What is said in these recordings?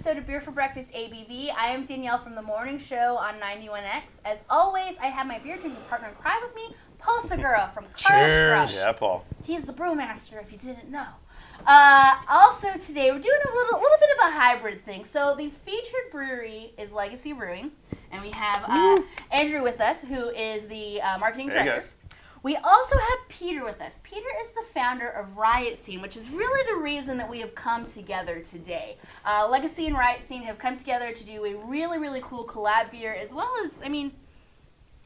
episode of Beer for Breakfast ABV. I am Danielle from the morning show on 91X. As always, I have my beer drinking partner in crime with me, Paul Segura from Cheers. Carl's. Yeah, Paul. He's the brewmaster, if you didn't know. Also today, we're doing a little bit of a hybrid thing. So the featured brewery is Legacy Brewing, and we have Andrew with us, who is the marketing director. Hey guys. We also have Peter with us. Peter is the founder of Riot Scene, which is really the reason that we have come together today. Legacy and Riot Scene have come together to do a really cool collab beer, as well as, I mean,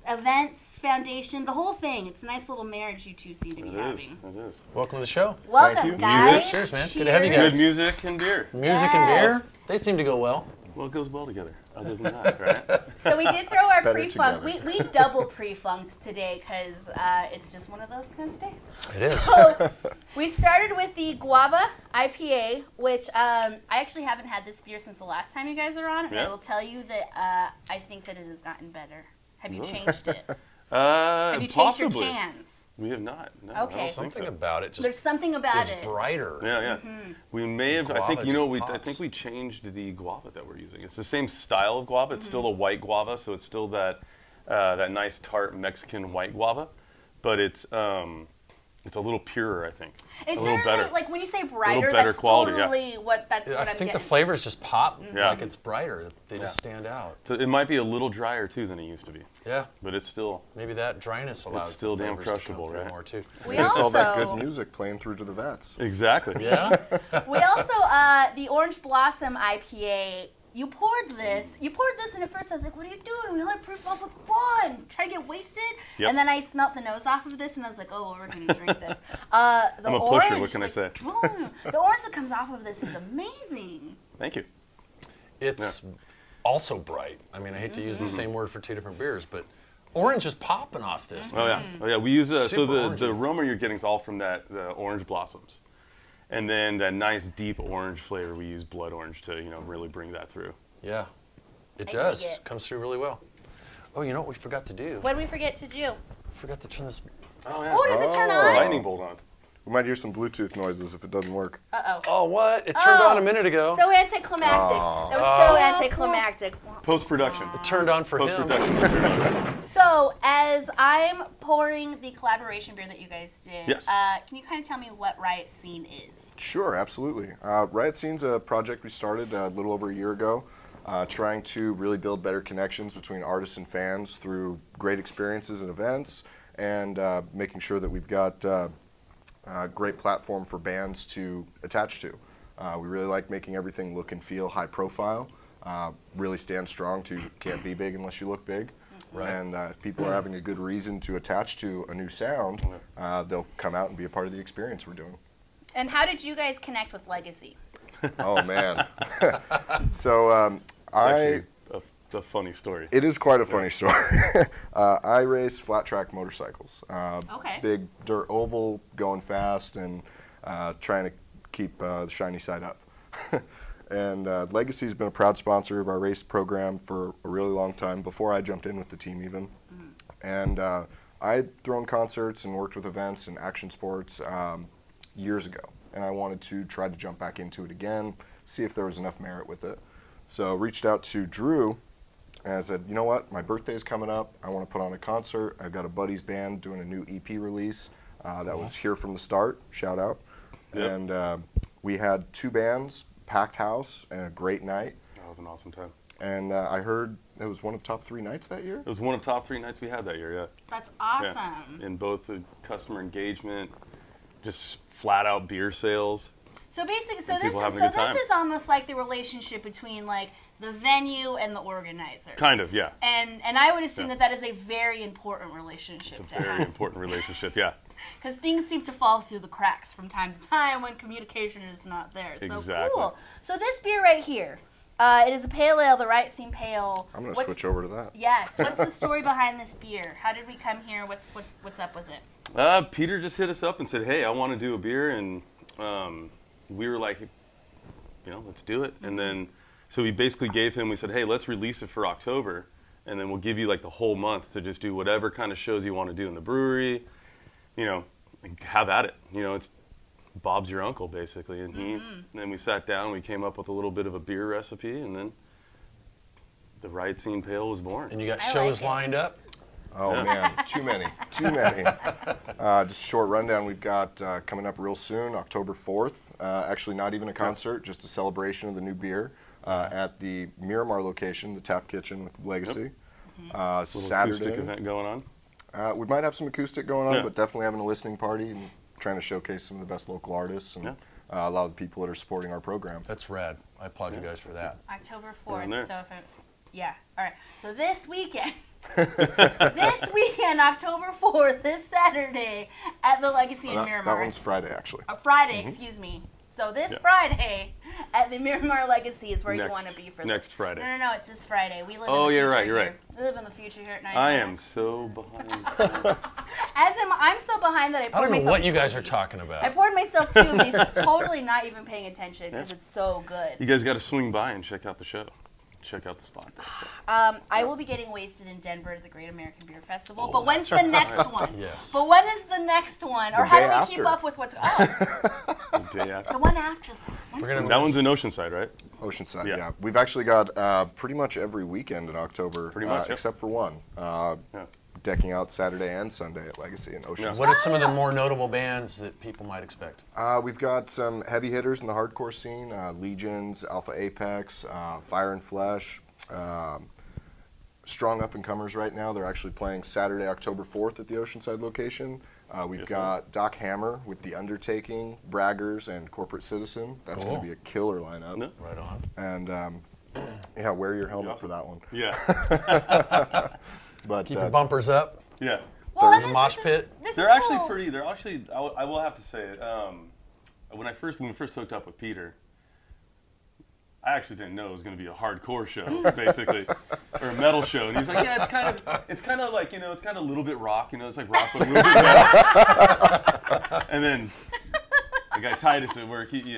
events, foundation, the whole thing. It's a nice little marriage you two seem to be having. It is. Welcome to the show. Welcome, Thank you. guys. Cheers, man. Cheers. Good to have you guys. Good music and beer. Music and beer, they seem to go well. Well, it goes well together, other than that, right? So we did throw our Better pre-funk. together. We double pre-funked today because it's just one of those kinds of days. It is. So we started with the Guava Ipa, which I actually haven't had this beer since the last time you guys are on, and I Yeah. will tell you that I think that it has gotten better. Have you changed it? Have Have you changed possibly. your cans? We have not. No, Okay. I don't think Something so. about it just There's something about is it. brighter. Yeah. We may have. I Guava think you know. just I pops. think we changed the guava that we're using. It's the same style of guava. It's still a white guava, so it's still that that nice tart Mexican white guava, but it's a little purer, I think. It's a little certainly, better. like when you say brighter, better that's quality, yeah. totally what I I'm think getting. the flavors just pop Yeah. like it's brighter. They just stand out. So it might be a little drier too than it used to be, Yeah, but it's still. maybe that dryness allows still the damn flavors to crushable, come through right? more too. We It's all that also- good music playing through to the vats. Exactly. Yeah. We also, the Orange Blossom IPA, you poured this, and at first I was like, what are you doing? We only pre-funk with one. Trying to get wasted? Yep. And then I smelt the nose off of this, and I was like, oh, well, we're going to drink this. The I'm a pusher, orange, what can I say? The orange that comes off of this is amazing. Thank you. It's also bright. I mean, I hate to use the same word for two different beers, but orange is popping off this. Oh yeah. We use so Super the orangey. aroma you're getting is all from the orange blossoms, and then that nice deep orange flavor we use blood orange to really bring that through. Yeah, it I does. dig it. Comes through really well. Oh, you know what we forgot to do? What did we forget to do? Forgot to turn this. Oh yeah. Oh, does it turn Oh. on? Lightning bolt on. We might hear some Bluetooth noises if it doesn't work. Uh-oh. Oh, what? It turned on a Oh, minute ago. So anticlimactic. That was so anticlimactic. Post production. It turned on for Post him. production. So, as I'm pouring the collaboration beer that you guys did, Yes. can you kind of tell me what Riot Scene is? Sure, absolutely. Riot Scene's a project we started a little over a year ago, trying to really build better connections between artists and fans through great experiences and events, and making sure that we've got a great platform for bands to attach to. We really like making everything look and feel high profile, really stand strong to can't be big unless you look big. Right. And if people are having a good reason to attach to a new sound, they'll come out and be a part of the experience we're doing. And how did you guys connect with Legacy? Oh man. So Actually, a funny story. it is quite a funny story. I race flat track motorcycles. Okay. Big dirt oval, going fast, and trying to keep the shiny side up. And Legacy's been a proud sponsor of our race program for a really long time, before I jumped in with the team even. And I'd thrown concerts and worked with events and action sports years ago. And I wanted to try to jump back into it again, see if there was enough merit with it. So reached out to Drew and I said, you know what, my birthday's coming up. I want to put on a concert. I've got a buddy's band doing a new EP release that was here from the start, shout out. Yep. And we had two bands, packed house, and a great night. That was an awesome time. And I heard it was one of top 3 nights that year. It was one of the top 3 nights we had that year. Yeah. That's Yeah. awesome. In both the customer engagement, just flat out beer sales. So basically, And people having a good time. this is almost like the relationship between like the venue and the organizer. Kind of, yeah. And I would assume Yeah. that is a very important relationship It's a to very have. important relationship, yeah. Because things seem to fall through the cracks from time to time when communication is not there. So Exactly. cool. So this beer right here, it is a pale ale, the Riot Scene Pale. I'm going to switch over to that. Yes. What's the story behind this beer? How did we come here? What's up with it? Peter just hit us up and said, hey, I want to do a beer. And we were like, let's do it. And then, so we basically gave him, we said, hey, let's release it for October. And then we'll give you like the whole month to just do whatever kind of shows you want to do in the brewery. Have at it. Bob's your uncle, basically. And then we sat down, we came up with a little bit of a beer recipe, and then the Riot Scene Pale was born. And you got I shows like it. lined up? Oh man, too many. Just a short rundown. We've got coming up real soon, October 4th. Actually, not even a concert, just a celebration of the new beer at the Miramar location, the Tap Kitchen with Legacy. Little Saturday. acoustic event going on. We might have some acoustic going on, but definitely having a listening party and trying to showcase some of the best local artists and a lot of the people that are supporting our program. That's rad. I applaud you guys for that. October Down there. 4th. So yeah. All right. So this weekend, October 4th, this Saturday at the Legacy in Miramar. That one's Friday, actually. Friday, excuse me. So this Friday at the Miramar Legacy is where you Next- want to be for next this. Friday. No, it's this Friday. We live Oh, in the you're future right, you're here. right. We live in the future here at night. I am so behind. I'm so behind that I poured I don't know myself what you two guys of are these. talking about. I poured myself 2 of these, just totally not even paying attention because it's so good. You guys got to swing by and check out the show. Check out the spot. So. I will be getting wasted in Denver at the Great American Beer Festival. But when's the next one? Yes. But when is the next one? Or The how day do we keep after. up with what's The day after. the one after that? We're gonna That one's in Oceanside, right? Oceanside, Yeah. yeah. We've actually got pretty much every weekend in October, Pretty much, yep. except for one. Decking out Saturday and Sunday at Legacy in Oceanside. What are some of the more notable bands that people might expect? We've got some heavy hitters in the hardcore scene, Legions, Alpha Apex, Fire and Flesh, strong up-and-comers right now. They're actually playing Saturday, October 4th at the Oceanside location. We've got Doc Hammer with The Undertaking, Braggers, and Corporate Citizen. That's going to be a killer lineup. No. Right on. And yeah, wear your helmet for that one. Yeah. But Keep your bumpers up. Yeah. Well, There's a mosh pit. They're actually pretty. They're actually. I will have to say it. When we first hooked up with Peter, I actually didn't know it was going to be a hardcore show, basically, or a metal show. And he's like, "Yeah, it's kind of like it's kind of a little bit rock. It's like rock but a little bit metal." And then the guy Titus at work, he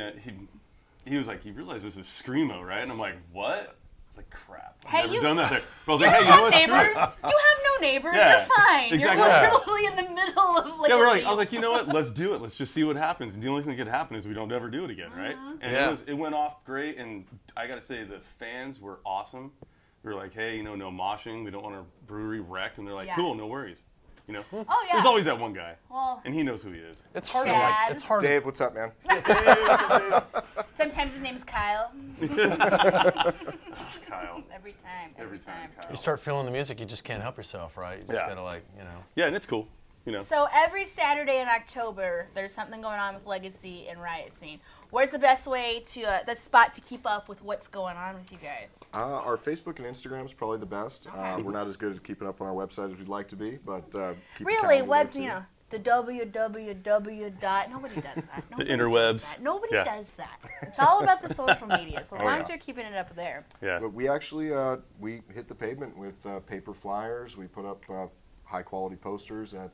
was like, "You realize this is screamo, right?" And I'm like, "What?" I was like, "Crap, I've never done that there." But I was like, "Hey, you know what? Screw it." Neighbors. You have no neighbors. Yeah, You're fine. exactly. You're literally in the middle of like. Yeah, a I was like, you know what? Let's do it. Let's just see what happens. And the only thing that could happen is we don't ever do it again, right? And it went off great. And I got to say, the fans were awesome. We were like, hey, no moshing. We don't want our brewery wrecked. And they're like, cool, no worries. Oh yeah. There's always that one guy, Well, and he knows who he is. It's hard Chad. to like. It's hard. Dave, what's up, man? sometimes his name's Kyle. Kyle. Every time. Every time, Kyle. You start feeling the music, you just can't help yourself, right? You just gotta Yeah, and it's cool. So every Saturday in October, there's something going on with Legacy and Riot Scene. Where's the best way to, the spot to keep up with what's going on with you guys? Our Facebook and Instagram is probably the best. We're not as good at keeping up on our website as we'd like to be, but keep Really, accountable webs, there, too. the www dot, nobody does that. Nobody interwebs. does that. Nobody Yeah. does that. It's all about the social media, so as long as you're keeping it up there. Yeah. But we actually we hit the pavement with paper flyers. We put up high quality posters at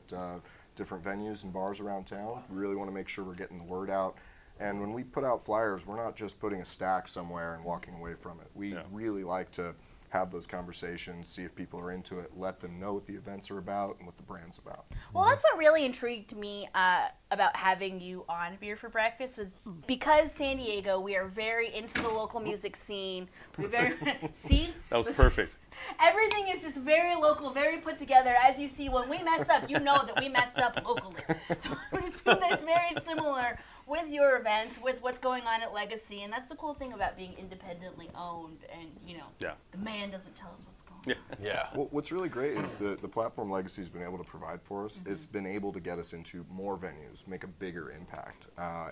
different venues and bars around town. We really want to make sure we're getting the word out. And when we put out flyers, we're not just putting a stack somewhere and walking away from it. We really like to have those conversations, see if people are into it, let them know what the events are about and what the brand's about. Well, that's what really intrigued me about having you on Beer for Breakfast was because San Diego, we are very into the local music scene. We very see That was perfect. Everything is just very local, very put together. As you see, when we mess up, you know that we messed up locally. So I would assume that it's very similar with your events, with what's going on at Legacy, and that's the cool thing about being independently owned, and the man doesn't tell us what's going on. Yeah. Well, what's really great is the platform Legacy's been able to provide for us. It's been able to get us into more venues, make a bigger impact.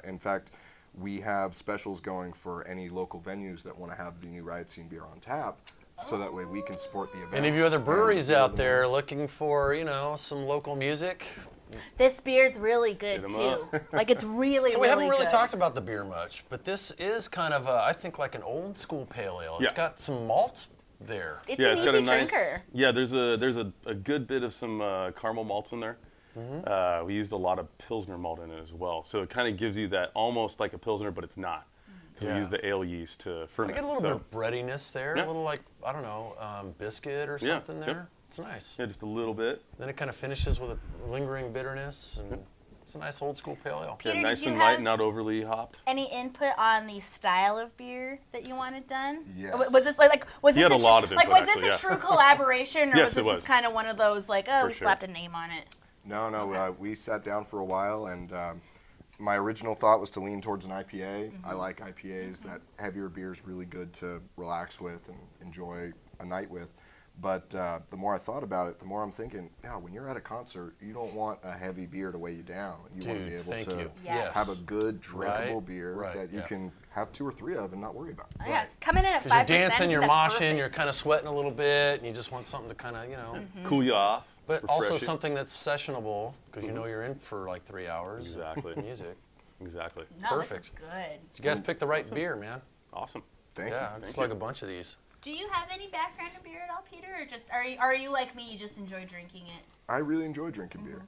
In fact, we have specials going for any local venues that want to have the new Riot Scene beer on tap, so that way we can support the event. Any of you other breweries out there looking for, some local music? This beer's really good Hit 'em too. up. Like it's really, So we haven't really good. talked about the beer much, but this is kind of, I think, like an old school pale ale. It's got some malts there. It's Yeah, an it's easy got a nice. drinker. Yeah, there's a good bit of some caramel malts in there. We used a lot of Pilsner malt in it as well, so it kind of gives you that almost like a Pilsner, but it's not. Because we use the ale yeast to I ferment. get a little bit of breadiness there, Yeah. a little like, I don't know, biscuit or something there. Yep. It's nice. Yeah, just a little bit. Then it kind of finishes with a lingering bitterness, and It's a nice old school pale ale. Peter, Yeah, nice did you and light, have not overly hopped. any input on the style of beer that you wanted done? Yes. Was this like was He this had a lot of like input, was this actually, a true collaboration, or Yes, was this it was. just kind of one of those like, oh, For we sure. slapped a name on it? No, we sat down for a while, and my original thought was to lean towards an IPA. I like IPAs. That heavier beer is really good to relax with and enjoy a night with. But the more I thought about it, the more I'm thinking, yeah, when you're at a concert, you don't want a heavy beer to weigh you down. You want to be Dude, able thank to you. Yes. have a good drinkable Right, beer right, that you yeah. can have 2 or 3 of and not worry about. Oh, yeah, coming in at 5%. Because you're dancing, you're that's moshing, perfect. you're kind of sweating a little bit, and you just want something to kind of, Cool you off. But refresh also you. something that's sessionable, because you know you're in for like 3 hours. Exactly. Of music. Exactly. No, Perfect. this is good. You guys picked the right beer, man. Awesome. Thank Yeah, you. I'd slug a bunch of these. Do you have any background in beer at all, Peter, or just are you like me? You just enjoy drinking it? I really enjoy drinking beer.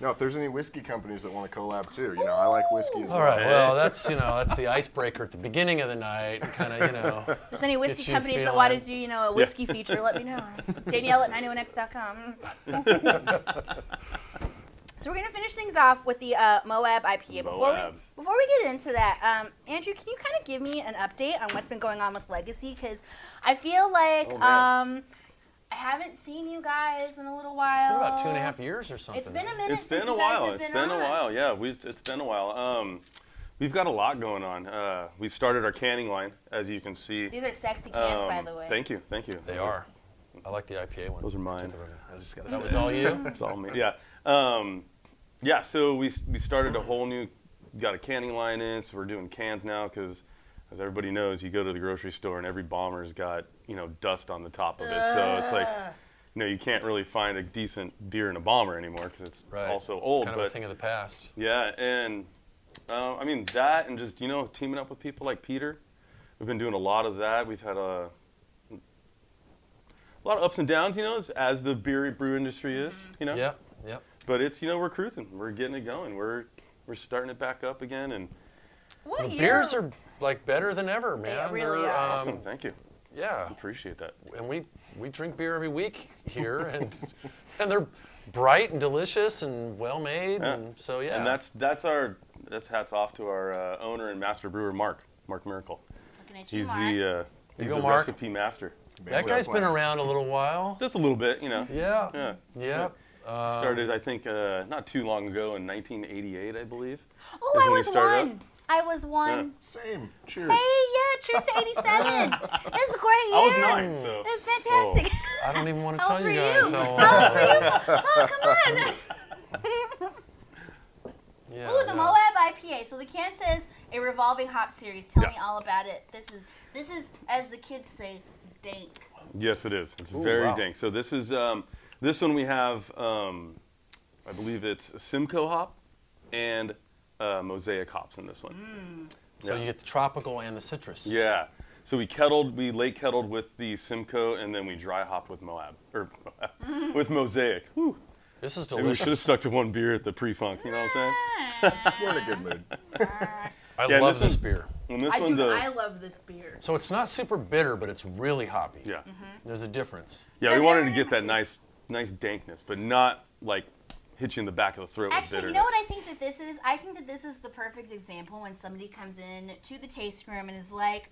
No, if there's any whiskey companies that want to collab too, I like whiskey as well. All right, well, that's the icebreaker at the beginning of the night, kind of, If there's any whiskey Get you companies that feeling- want to do, a whiskey feature, let me know. Danielle at 91x.com. So we're gonna finish things off with the Moab IPA. Moab. Before we get into that, Andrew, can you kind of give me an update on what's been going on with Legacy? Because I feel like Oh, man. I haven't seen you guys in a little while. It's been about 2.5 years or something. It's been a minute It's since been a you guys while. have It's been been a on. while. Yeah, it's been a while. We've got a lot going on. We started our canning line, as you can see. These are sexy cans, by the way. Thank you. Thank you. They are. I like the IPA one. Those are mine. I just gotta That say was all you? It's all me. Yeah. Yeah. So we started a whole new, got a canning line in. So we're doing cans now because, as everybody knows, you go to the grocery store and every bomber's got dust on the top of it. So it's like, you can't really find a decent beer in a bomber anymore because it's Right. also old. It's kind of but a thing of the past. yeah, and I mean that, and just teaming up with people like Peter. We've been doing a lot of that. We've had a lot of ups and downs, as the brew industry is, Yep, yep. But it's we're cruising, we're getting it going, we're starting it back up again, and What The year? beers are like better than ever, man. really They're, are. awesome. Thank you, Yeah, appreciate that. and we drink beer every week here, and they're bright and delicious and well made, Yeah. and so yeah. And that's hats off to our owner and master brewer Mark Miracle. Looking at you, He's Mark. he's go, the Mark. recipe master. that guy's been around a little while. Just a little bit, Yeah. Yeah. Yeah. Started, I think, not too long ago in 1988, I believe. Oh, is I when he was started one. I was one. Same. Cheers. Hey, yeah, cheers to 87. It's a great year. I was 9, so. It's fantastic. I don't even want to How tell old you were guys you? how How old were you? Oh, come on. Yeah, Ooh, the yeah. Moab IPA. So the can says a revolving hop series. Tell Yeah. me all about it. This is, as the kids say, dank. Yes, it is. It's Ooh, very wow. dank. So this is this one we have. I believe it's Simcoe hop and Mosaic hops in this one. So Yeah. you get the tropical and the citrus. Yeah. So we late kettled with the Simcoe, and then we dry hopped with Moab with Mosaic. Whew. This is Maybe we should have delicious. stuck to one beer at the pre-funk. You know what I'm saying? We're in a good mood. I Yeah, love this this one- beer. And this I one, love this beer. So it's not super bitter, but it's really hoppy. yeah, There's a difference. yeah. They're We wanted to very get that much- nice dankness, but not like hit you in the back of the throat with Actually, bitterness. you know what I think that this is? I think that this is the perfect example when somebody comes in to the tasting room and is like,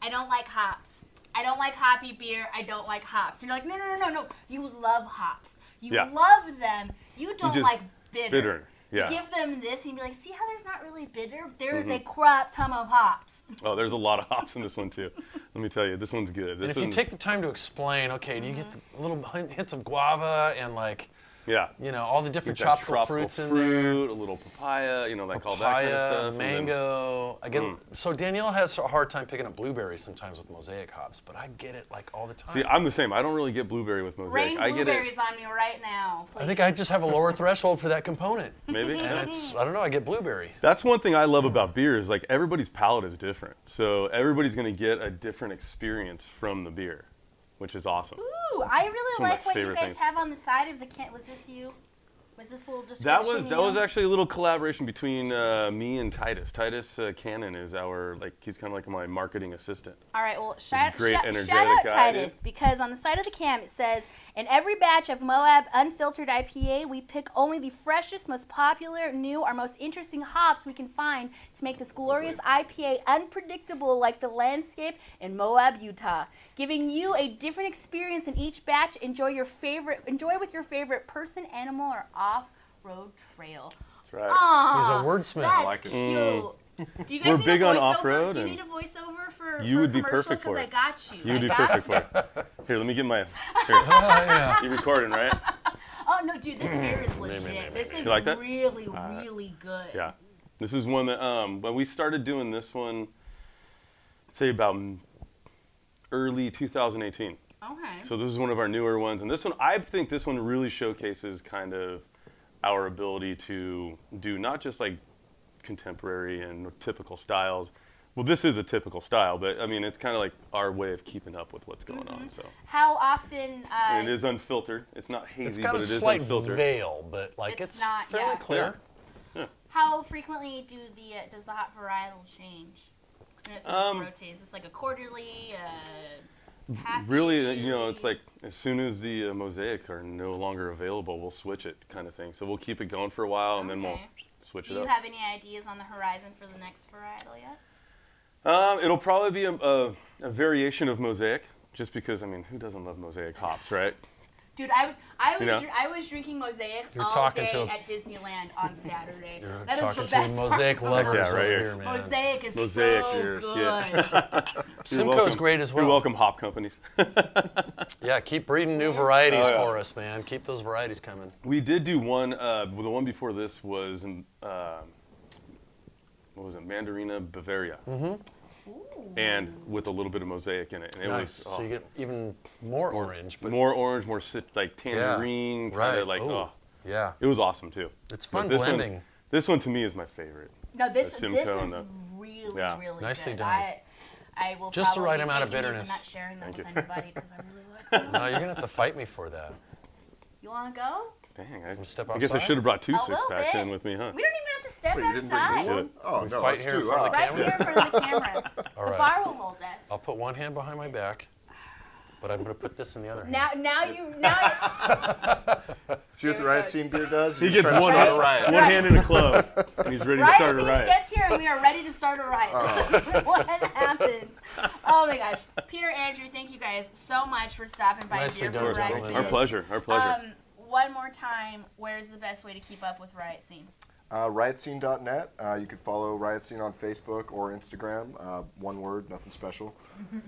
I don't like hops. I don't like hoppy beer. I don't like hops. And you're like, no. You love hops. You Yeah. love them. You don't just- like bitter. Bitter. Yeah. You give them this and be like, see how there's not really bitter? There's a crap ton of hops. Oh, there's a lot of hops in this one too. Let me tell you, this one's good. And This if you one's, take the time to explain, okay, do you get the little hints of guava and like, yeah, all the different Get that tropical fruits in there? fruit, a little papaya, like all that kind of Papaya, stuff. and then- mango. I get so Danielle has a hard time picking up blueberries sometimes with Mosaic hops, but I get it like all the time. See, I'm the same. I don't really get blueberry with Mosaic. Rain I get blueberries it. on me right now. I think I just have a lower threshold for that component. Maybe. And Yeah. it's I don't know, I get blueberry. That's one thing I love about beer is like everybody's palate is different. So everybody's going to get a different experience from the beer, which is awesome. Ooh, I really one of like my what you favorite guys things. have on the side of the can. Was this you? Was this a little description? That was actually a little collaboration between me and Titus. Titus Cannon is he's kind of like my marketing assistant. All right, well, shout out guy, Titus, dude. because on the side of the cam it says, in every batch of Moab Unfiltered IPA, we pick only the freshest, most popular, new, or most interesting hops we can find to make this glorious IPA unpredictable like the landscape in Moab, Utah. Giving you a different experience in each batch. Enjoy with your favorite person, animal, or off-road trail. That's right. Aww, He's a wordsmith. That's I like it. cute. Do you guys We're need big a on voiceover? off-road, Do you and need a voiceover for you would be commercial? perfect for 'Cause it. I got you. You would be perfect for it. Here, let me get my. Here. Yeah. You recording, right? Oh no, dude, this beer is legit. This is You like that? really, really good. Yeah. This is one that when we started doing this one, I'd say about early 2018. Okay. So this is one of our newer ones, and this one, I think this one really showcases kind of our ability to do not just like contemporary and typical styles. Well, this is a typical style, but I mean, it's kind of like our way of keeping up with what's going on. So. How often? And it is unfiltered. It's not hazy, It's got but a it is slight unfiltered. veil, but like It's it's not- fairly yeah. clear. How frequently does the hop varietal change? 'Cause it's rotates. Is this like a quarterly? Half Really, yearly? you know, it's like as soon as the mosaic are no longer available, we'll switch it, kind of thing. So we'll keep it going for a while, and then we'll Okay. switch Do it you up. have any ideas on the horizon for the next varietal yet? It'll probably be a variation of mosaic, just because I mean, who doesn't love mosaic hops, right? Dude, I know? was drinking mosaic You're all talking day to a- at Disneyland on Saturday. You're That is talking the to best mosaic part. lovers Yeah, over right here. here, man. Mosaic is Mosaic, so cheers, good. yeah. Simcoe's great as well. You're welcome, hop companies. Yeah, keep breeding new varieties Oh, yeah. for us, man. Keep those varieties coming. We did do one. Well, the one before this was what was it? Mandarina Bavaria. Ooh. And with a little bit of mosaic in it. And it Nice. was So you get even more orange, but more orange, more like tangerine, kind right. of like, Ooh. Yeah. it was awesome too. It's fun But this blending. This one to me is my favorite. No, this The is Simcoe and the- really, Yeah. really Nicely good. done. I will Just the probably right be amount of taking these bitterness. and not sharing them Thank with you. anybody because I really like them. No, you're gonna have to fight me for that. You want to go? Dang, step I guess I outside? should have brought two A little six-packs bit. in with me, huh? We don't even have to step Wait, you didn't bring outside. this one? Oh, We no, fight that's here in two. front of the Right camera? here in front of the camera. All The right. bar will hold us. I'll put one hand behind my back, but I'm gonna put this in the other hand. Now See what the Riot Scene beer does? He He's gets trying to one, start a riot. one hand in a club, and he's ready to Riot start a Scene riot. gets here and we are ready to start a riot. What happens? Oh my gosh. Peter, Andrew, thank you guys so much for stopping by Nicely Beer done, for gentlemen. Breakfast. Our pleasure, our pleasure. One more time, where's the best way to keep up with Riot Scene? RiotScene.net. You could follow Riot Scene on Facebook or Instagram. One word, nothing special.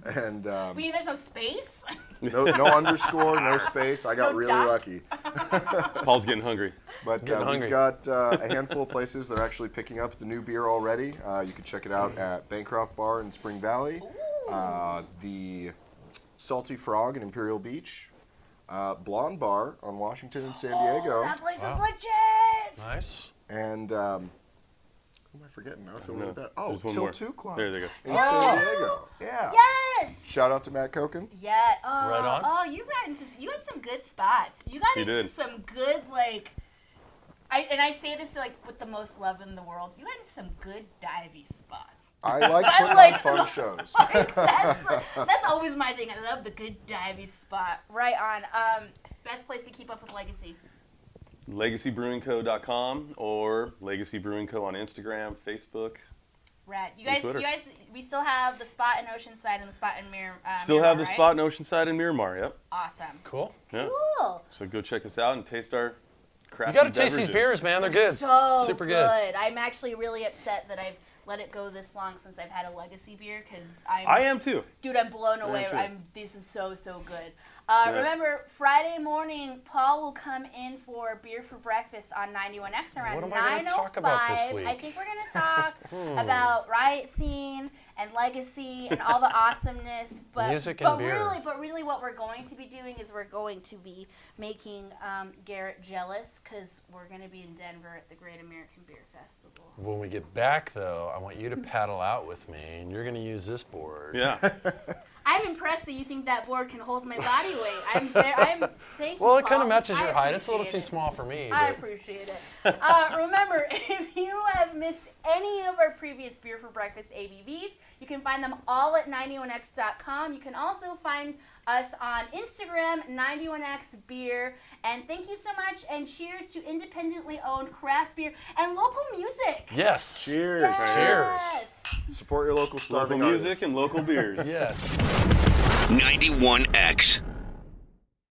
And There's no space? no underscore, no space. I got No really dot? lucky. Paul's getting hungry. But Getting hungry. we've got a handful of places that are actually picking up the new beer already. You can check it out at Bancroft Bar in Spring Valley, the Salty Frog in Imperial Beach, Blonde Bar on Washington and San Diego, That place Wow. is legit! Nice. and who am I forgetting? Now I feel really bad. Oh, There's one Till more. 2 Club There they go. in San Diego. Yeah. Yes! Shout out to Matt Koken. Yeah. Oh, Right on. Oh, you had some good spots. You got He into did. some good, like, I say this like with the most love in the world. You got into some good divey spots. I like I putting like- on fun shows. Like, that's always my thing. I love the good divey spot. Right on. Best place to keep up with Legacy. LegacyBrewingCo.com or Legacy Brewing Co. on Instagram, Facebook. Rad. You And Twitter. guys, we still have the spot in Oceanside and the spot in Still Miramar, have the right? spot in Oceanside and Miramar, yep. Awesome. Cool. Yeah. Cool. So go check us out and taste our crafty You gotta taste these beverages. beers, man. They're good. So Super good. I'm actually really upset that I've let it go this long since I've had a Legacy beer because I am too. Dude, I'm blown away. too. This is so good. Yeah. Remember, Friday morning, Paul will come in for Beer for Breakfast on 91X around What am 9:05. I gonna talk about this week? I think we're going to talk about Riot Scene and Legacy and all the awesomeness. But, Music and beer. Really what we're going to be doing is we're going to be making Garrett jealous because we're going to be in Denver at the Great American Beer Festival. When we get back, though, I want you to paddle out with me, and you're gonna use this board. Yeah. I'm impressed that you think that board can hold my body weight. I'm thank you, Well, it kind Paul. of matches your I height. It's a little appreciate too it. small for me. I But appreciate it. Remember, if you have missed any of our previous Beer for Breakfast ABVs, you can find them all at 91x.com. You can also find us on Instagram, 91xbeer. And thank you so much, and cheers to independently owned craft beer and local music. yes. Cheers. Yes. Support your local Local starving music artists. and local beers. Yes. 91X.